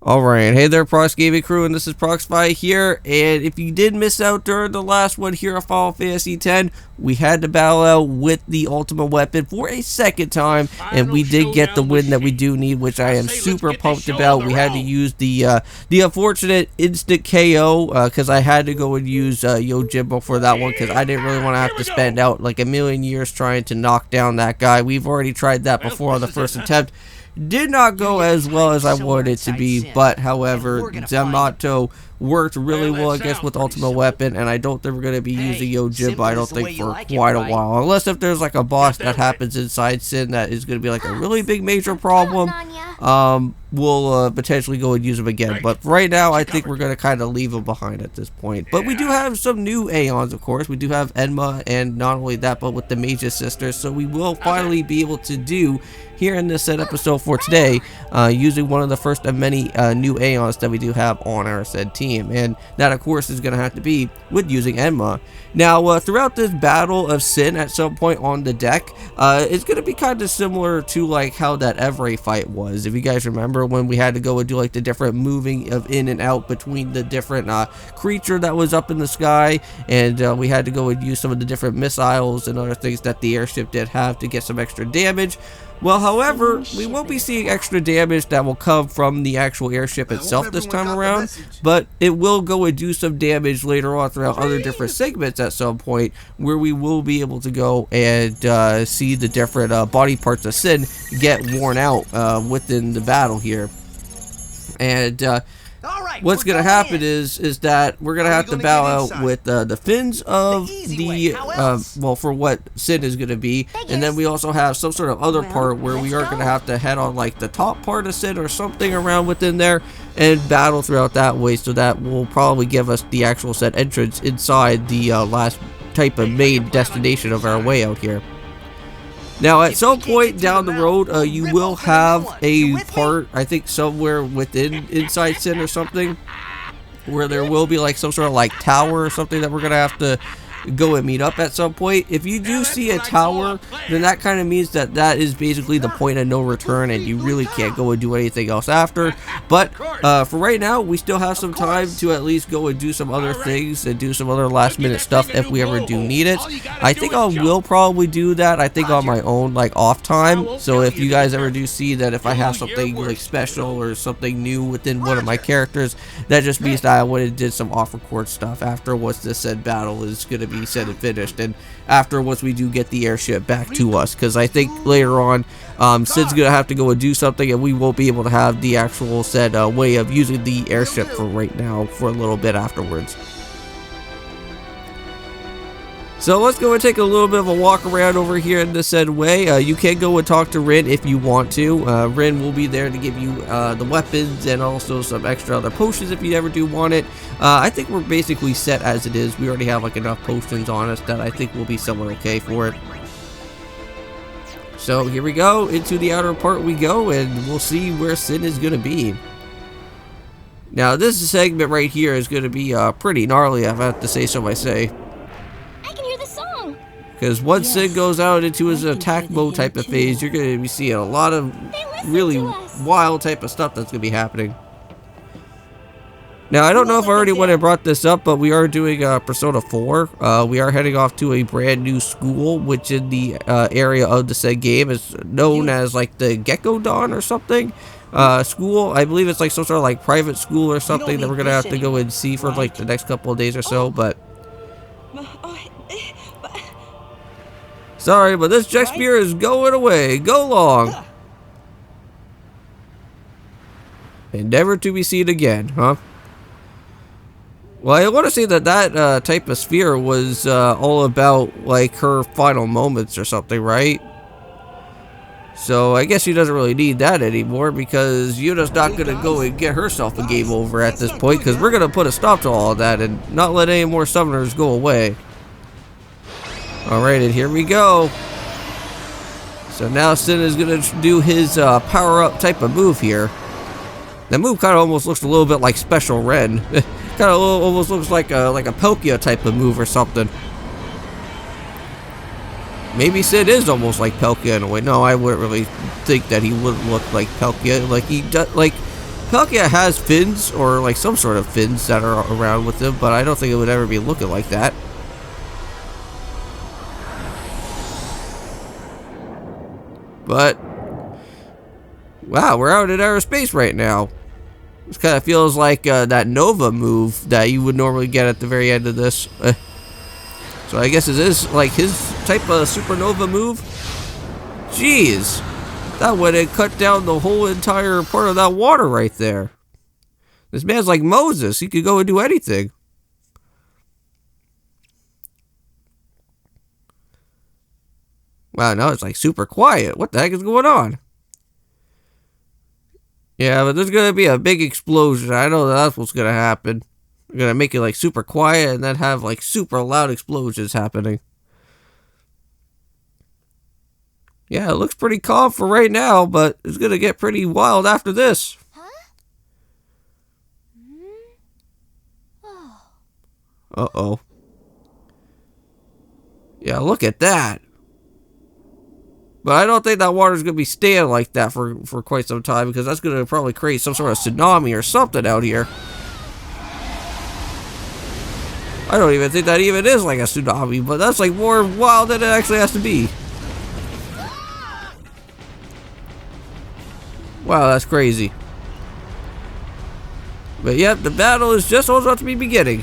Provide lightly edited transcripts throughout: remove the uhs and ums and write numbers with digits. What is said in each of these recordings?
Alright, hey there Prox Gaming Crew, and this is Proxify here, and if you did miss out during the last one here of Final Fantasy X, we had to battle out with the ultimate weapon for a second time, and we did get the win that we do need, which I am super pumped about. We had to use the unfortunate instant KO, because I had to go and use Yojimbo for that one, because I didn't really want to have to spend out like a million years trying to knock down that guy. We've already tried that before on the first attempt. Did not go as well as I wanted it to be, but however, Zamato worked really well, I guess, with Ultimate Weapon, and I don't think we're going to be using Yojimbo, I don't think, for quite a while. Unless if there's like a boss that happens inside Sin that is going to be like a really big major problem, we'll potentially go and use him again. But right now, I think we're going to kind of leave him behind at this point. But we do have some new Aeons, of course. We do have Enma, and not only that, but with the Mage's Sisters. So we will finally be able to do, here in this set episode for today, using one of the first of many new Aeons that we do have on our said team. And that, of course, is going to have to be with using Enma. Now, throughout this battle of Sin at some point on the deck, it's going to be kind of similar to like how that Evray fight was. If you guys remember when we had to go and do like the different moving of in and out between the different creature that was up in the sky, and we had to go and use some of the different missiles and other things that the airship did have to get some extra damage. Well, however, we won't be seeing extra damage that will come from the actual airship itself this time around, but it will go and do some damage later on throughout other different segments at some point, where we will be able to go and see the different body parts of Sin get worn out within the battle here. And what's going to happen is that we're going to have to battle out with the fins of the, well, for what Sin is going to be, and then we also have some sort of other part where we are going to have to head on like the top part of Sin or something around within there and battle throughout that way, so that will probably give us the actual set entrance inside the last type of main destination of our way out here. Now, at some point down the road, you will have a part, I think somewhere within inside Sin or something, where there will be like some sort of like tower or something that we're going to have to go and meet up at some point. If you do see a tower, then that kind of means that that is basically the point of no return, and you really can't go and do anything else after. But for right now, we still have some time to at least go and do some other things and do some other last minute stuff if we ever do need it. I think I will probably do that, I think, on my own, like off time. So if you guys ever do see that if I have something like special or something new within one of my characters, that just means that I would have did some off record stuff after once this said battle is going to be said and finished, and after once we do get the airship back to us, because I think later on Sid's gonna have to go and do something, and we won't be able to have the actual said way of using the airship for right now for a little bit afterwards. So let's go and take a little bit of a walk around over here in this said way. You can go and talk to Rin if you want to. Rin will be there to give you the weapons and also some extra other potions if you ever do want it. I think we're basically set as it is. We already have like enough potions on us that I think we'll be somewhere okay for it. So here we go, into the outer part we go, and we'll see where Sin is going to be. Now this segment right here is going to be pretty gnarly, I have to say so myself. Because once Sin goes out into his attack mode type of phase, you're going to be seeing a lot of really wild type of stuff that's going to be happening. Now, I don't know if I already went and brought this up, but we are doing Persona 4. We are heading off to a brand new school, which in the area of the said game is known as like the Gecko Dawn or something. School, I believe it's like some sort of like private school or something that we're going to have to go and see for like the next couple of days or so, but... Sorry, but this Jack Spear is going away. Go long. And never to be seen again, huh? Well, I want to say that that type of sphere was all about, like, her final moments or something, right? So I guess she doesn't really need that anymore, because Yuna's not going to go and get herself a game over at this point, because we're going to put a stop to all of that and not let any more summoners go away. Alright, and here we go. So now Sin is going to do his power-up type of move here. That move kind of almost looks a little bit like Special Ren. Kind of almost looks like a Palkia type of move or something. Maybe Sid is almost like Palkia in a way. No, I wouldn't really think that he would look like Palkia. Like he does, like Palkia has fins, or like some sort of fins that are around with him, but I don't think it would ever be looking like that. But, wow, we're out in outer space right now. This kind of feels like that Nova move that you would normally get at the very end of this. So I guess it is like his type of supernova move. Jeez, that would have cut down the whole entire part of that water right there. This man's like Moses. He could go and do anything. Wow, now it's like super quiet. What the heck is going on? Yeah, but there's going to be a big explosion. I know that's what's going to happen. They're going to make it like super quiet and then have like super loud explosions happening. Yeah, it looks pretty calm for right now, but it's going to get pretty wild after this. Uh-oh. Yeah, look at that. But I don't think that water's going to be staying like that for quite some time, because that's going to probably create some sort of tsunami or something out here. I don't even think that even is like a tsunami, but that's like more wild than it actually has to be. Wow, that's crazy. But yep, the battle is just about to be beginning.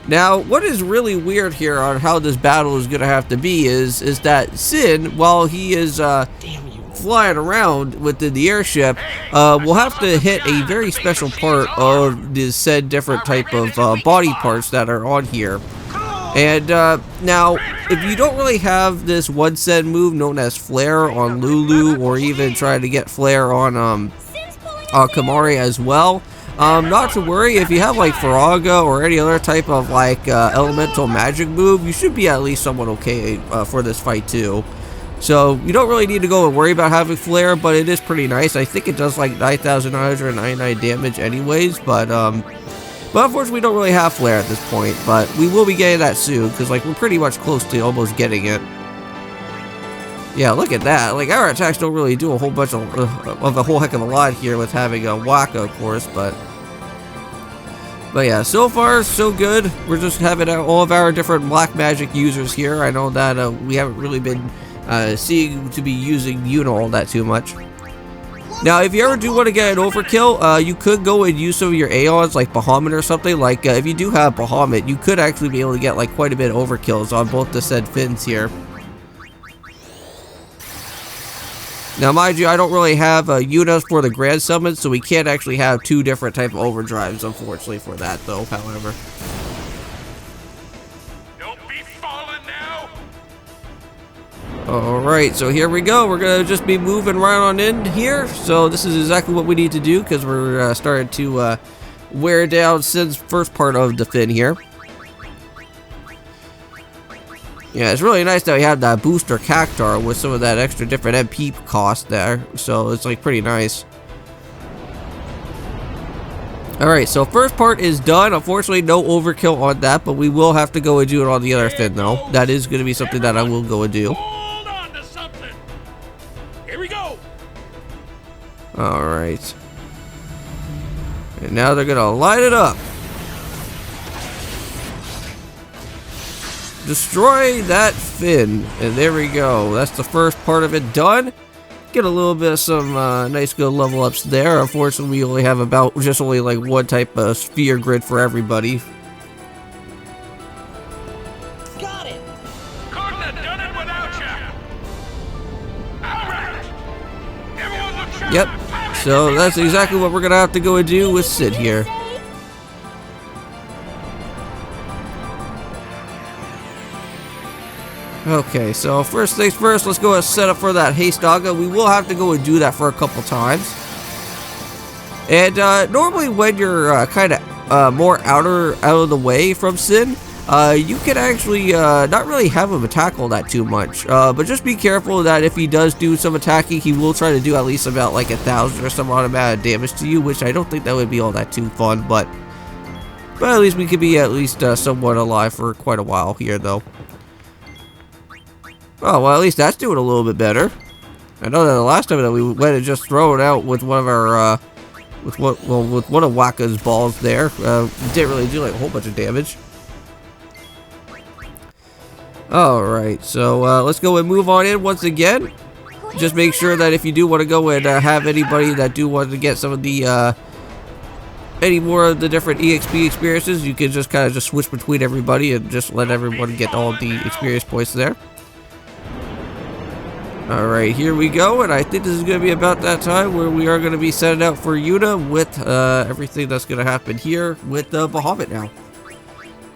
Now, what is really weird here on how this battle is going to have to be is that Sin, while he is flying around within the airship, will have to hit a very special part of the said different type of body parts that are on here. And now, if you don't really have this one said move known as Flare on Lulu, or even try to get Flare on Kamari as well, not to worry. If you have like Faraga or any other type of like elemental magic move, you should be at least somewhat okay for this fight too. So you don't really need to go and worry about having Flare, but it is pretty nice. I think it does like 9,999 damage anyways, but unfortunately we don't really have Flare at this point, but we will be getting that soon, because like we're pretty much close to almost getting it. Yeah, look at that. Like, our attacks don't really do a whole bunch of a whole heck of a lot here with having a Waka, of course, but yeah, so far, so good. We're just having all of our different black magic users here. I know that we haven't really been seeing to be using Yuna all that too much. Now, if you ever do want to get an overkill, you could go and use some of your Aeons, like Bahamut or something. Like, if you do have Bahamut, you could actually be able to get, like, quite a bit of overkills on both the said fins here. Now, mind you, I don't really have Yunas for the Grand Summon, so we can't actually have two different type of overdrives, unfortunately, for that, though, however. Don't be falling now. Alright, so here we go. We're going to just be moving right on in here. So this is exactly what we need to do, because we're starting to wear down Sin's first part of the fin here. Yeah, it's really nice that we have that booster Cactar with some of that extra different MP cost there. So it's like pretty nice. Alright, so first part is done. Unfortunately, no overkill on that, but we will have to go and do it on the other fin though. That is going to be something that I will go and do. Hold on to something. Here we go. Alright. And now they're going to light it up. Destroy that fin, and there we go. That's the first part of it done. Get a little bit of some nice good level ups there. Unfortunately, we only have about just only like one type of sphere grid for everybody. Got it. Couldn't have done it without you. All right. Everyone look sharp. Yep. So that's exactly what we're gonna have to go and do with Sid here. Okay, so first things first, let's go and set up for that Haste Naga. We will have to go and do that for a couple times. And normally when you're kind of more out of the way from Sin, you can actually not really have him attack all that too much. But just be careful that if he does do some attacking, he will try to do at least about like 1,000 or some odd amount of damage to you, which I don't think that would be all that too fun. But at least we could be at least somewhat alive for quite a while here, though. Oh, well, at least that's doing a little bit better. I know that the last time that we went and just throw it out with one of our, with one of Waka's balls there, didn't really do like a whole bunch of damage. Alright, so let's go and move on in once again. Just make sure that if you do want to go and have anybody that do want to get some of the any more of the different EXP experiences, you can just kind of just switch between everybody and just let everyone get all the experience points there. Alright, here we go, and I think this is going to be about that time where we are going to be setting out for Yuna with everything that's going to happen here with Bahamut now.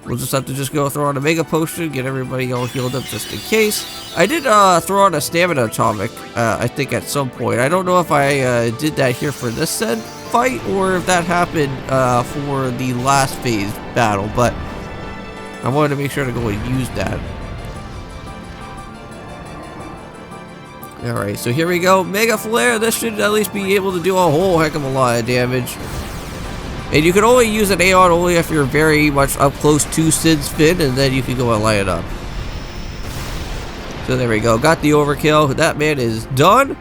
We'll just have to just go throw on a Mega Potion, get everybody all healed up just in case. I did throw on a Stamina Atomic, I think at some point. I don't know if I did that here for this said fight, or if that happened for the last phase battle, but I wanted to make sure to go and use that. Alright, so here we go. Mega Flare, this should at least be able to do a whole heck of a lot of damage. And you can only use an Aeon only if you're very much up close to Sid's Fin, and then you can go and light it up. So there we go. Got the overkill. That man is done.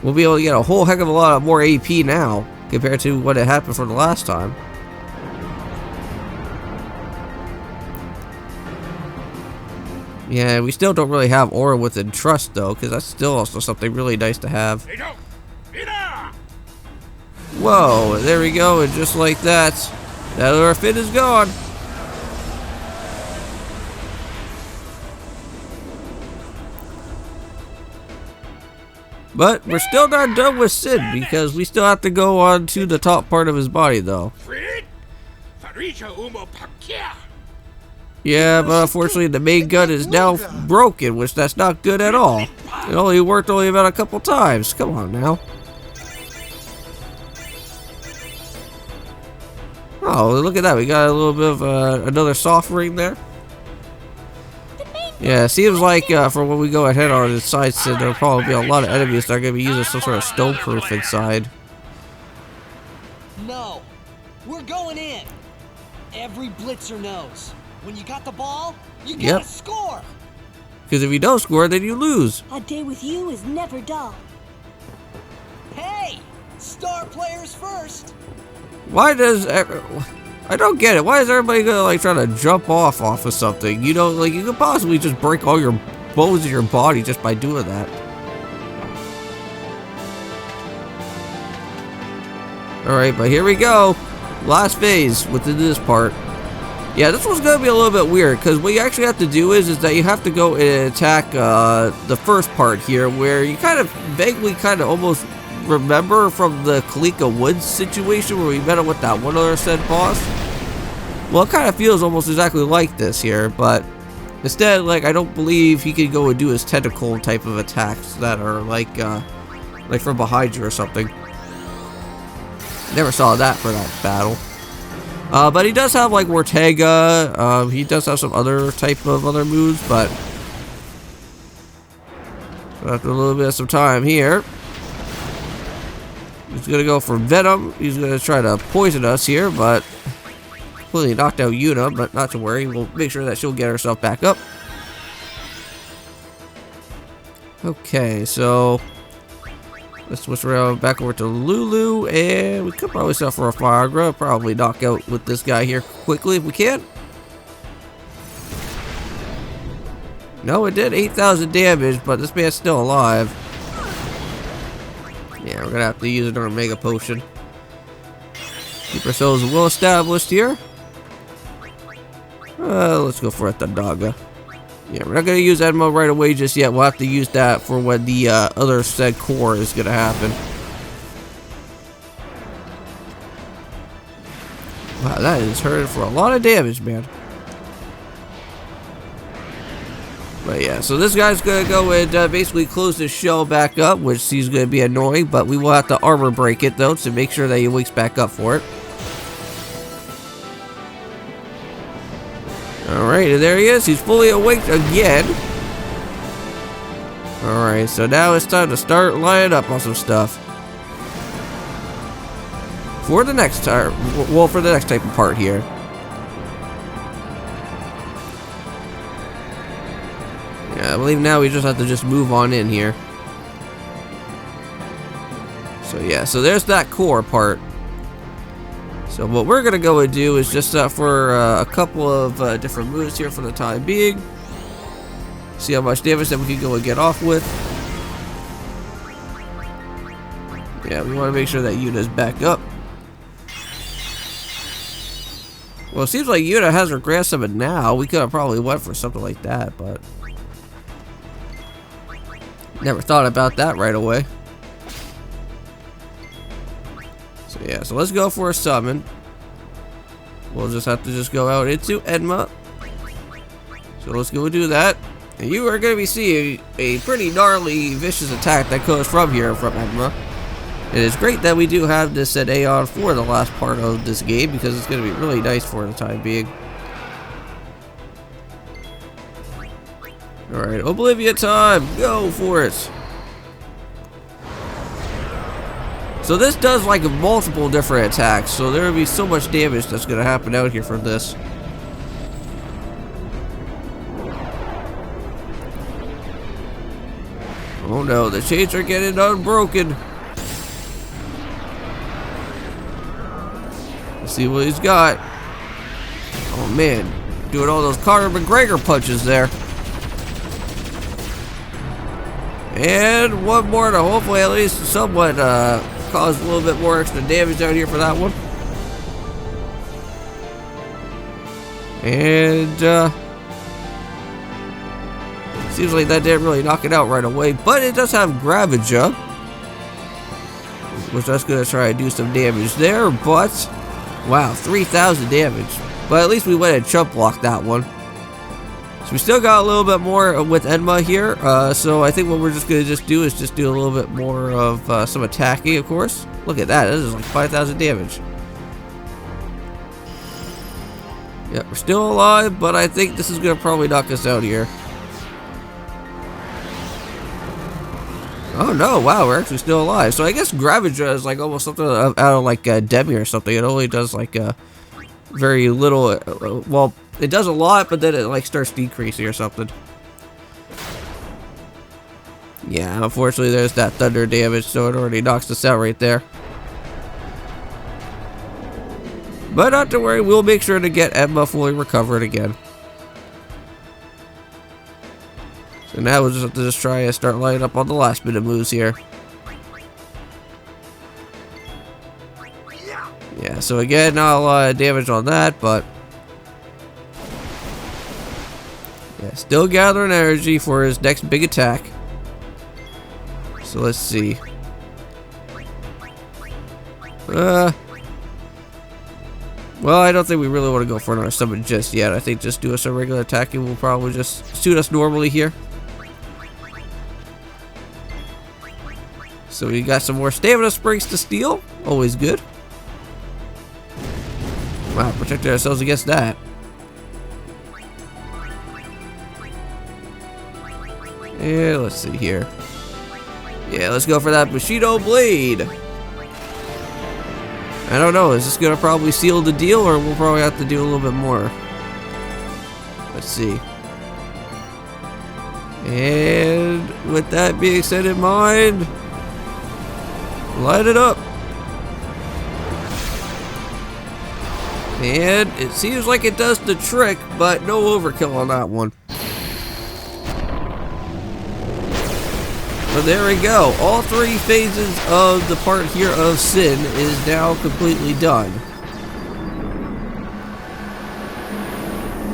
We'll be able to get a whole heck of a lot more AP now compared to what had happened from the last time. Yeah, we still don't really have Aura within Trust though, because that's still also something really nice to have. Whoa, there we go, and just like that, that other fin is gone. But we're still not done with Sid, because we still have to go on to the top part of his body though. Yeah, but unfortunately the main gun is now broken, which that's not good at all. It only worked about a couple times. Come on now. Oh, look at that. We got a little bit of another soft ring there. Yeah, it seems like for when we go ahead on the side, Sid, there'll probably be a lot of enemies that are going to be using some sort of stone proof inside. No, we're going in. Every blitzer knows. When you got the ball, you gotta score. Because if you don't score, then you lose. A day with you is never dull. Hey, star players first. Why does I don't get it. Why is everybody gonna like try to jump off of something? You know, like you could possibly just break all your bones in your body just by doing that. Alright, but here we go. Last phase within this part. Yeah, this one's gonna be a little bit weird because what you actually have to do is that you have to go and attack the first part here, where you kind of vaguely almost remember from the Kalika Woods situation where we met up with that one other said boss. Well, it kind of feels almost exactly like this here, but instead, like, I don't believe he can go and do his tentacle type of attacks that are like from behind you or something. Never saw that for that battle. But he does have like Ortega. He does have some other type of other moves, but after a little bit of some time here, he's gonna go for Venom. He's gonna try to poison us here, but completely knocked out Yuna. But not to worry, we'll make sure that she'll get herself back up. Okay, so let's switch around back over to Lulu, and we could probably sell for a Firagra. Probably knock out with this guy here quickly if we can. No, it did 8,000 damage, but this man's still alive. Yeah, we're gonna have to use another Mega Potion. Keep ourselves well established here. Let's go for a Thundaga. Yeah, we're not gonna use Edmo right away just yet. We'll have to use that for when the other said core is gonna happen. Wow, that is hurting for a lot of damage, man. But yeah, so this guy's gonna go and basically close his shell back up, which he's gonna be annoying, but we will have to armor break it though to make sure that he wakes back up for it. Alright, and there he is. He's fully awake again. Alright, so now it's time to start lining up on some stuff. For the next time, well, for the next type of part here. Yeah, I believe now we just have to just move on in here. So yeah, so there's that core part. So what we're gonna go and do is just for a couple of different moves here for the time being. See how much damage that we can go and get off with. Yeah, we want to make sure that Yuna's back up. Well, it seems like Yuna has her Grand Summon now. We could have probably went for something like that, but never thought about that right away. So yeah, so let's go for a summon. We'll just have to just go out into Enma. So let's go do that. And you are going to be seeing a pretty gnarly, vicious attack that goes from here, from Enma. It is great that we do have this at Aeon for the last part of this game, because it's going to be really nice for the time being. Alright, Oblivion time! Go for it! So this does like multiple different attacks, so there will be so much damage that's going to happen out here from this. Oh no, the chains are getting unbroken. Let's see what he's got. Oh man, doing all those Conor McGregor punches there. And one more to hopefully at least somewhat cause a little bit more extra damage out here for that one. And seems like that didn't really knock it out right away, but it does have Gravija, which that's going to try and do some damage there, but wow, 3,000 damage. But at least we went and chump blocked that one. So we still got a little bit more with Enma here, so I think what we're just going to do is just do a little bit more of some attacking, of course. Look at that, this is like 5,000 damage. Yeah, we're still alive, but I think this is going to probably knock us out here. Oh no, wow, we're actually still alive. So I guess Gravija is like almost something out of like Demi or something. It only does like very little, well, it does a lot, but then it like starts decreasing or something. Yeah, unfortunately there's that thunder damage, so it already knocks us out right there. But not to worry, we'll make sure to get Enma fully recovered again. So now we'll just have to just try and start lining up on the last bit of moves here. Yeah, so again, not a lot of damage on that, but yeah, still gathering energy for his next big attack. So let's see. Well, I don't think we really want to go for another summon just yet. I think just do some regular attacking will probably just suit us normally here. So we got some more stamina springs to steal. Always good. Wow, protected ourselves against that. Yeah, let's see here. Yeah, let's go for that Bushido Blade. I don't know, is this gonna probably seal the deal, or we'll probably have to do a little bit more? Let's see. And with that being said in mind, light it up. And it seems like it does the trick, but no overkill on that one. But there we go. All three phases of the part here of Sin is now completely done.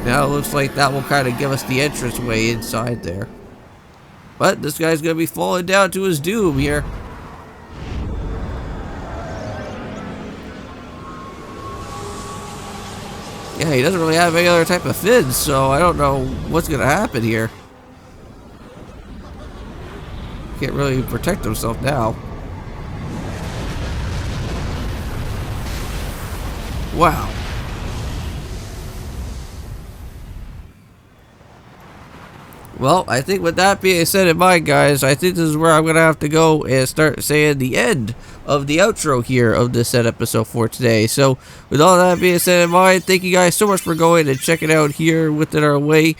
Now it looks like that will kind of give us the entranceway inside there. But this guy's going to be falling down to his doom here. Yeah, he doesn't really have any other type of fins, so I don't know what's going to happen here. Can't really protect himself now. Wow. Well, I think with that being said in mind, guys, I think this is where I'm going to have to go and start saying the end of the outro here of this set episode for today. So, with all that being said in mind, thank you guys so much for going and checking out here within our way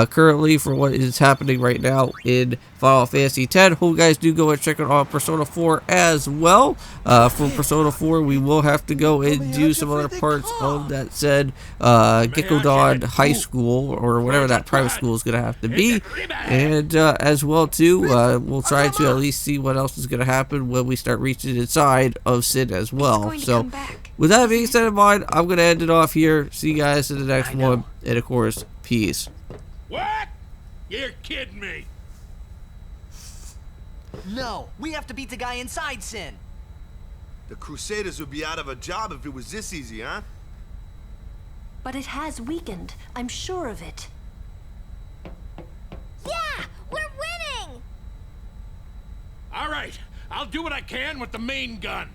currently for what is happening right now in Final Fantasy X. Hope you guys do go and check it on Persona 4 as well. For Persona 4, we will have to go and do some other parts of that said Gekodon High School, or whatever that private school is going to have to be. And as well, too, we'll try to at least see what else is going to happen when we start reaching inside of Sid as well. So, with that being said in mind, I'm going to end it off here. See you guys in the next one. And, of course, peace. What? You're kidding me. No, we have to beat the guy inside Sin. The Crusaders would be out of a job if it was this easy, huh? But it has weakened. I'm sure of it. Yeah, we're winning! All right, I'll do what I can with the main gun.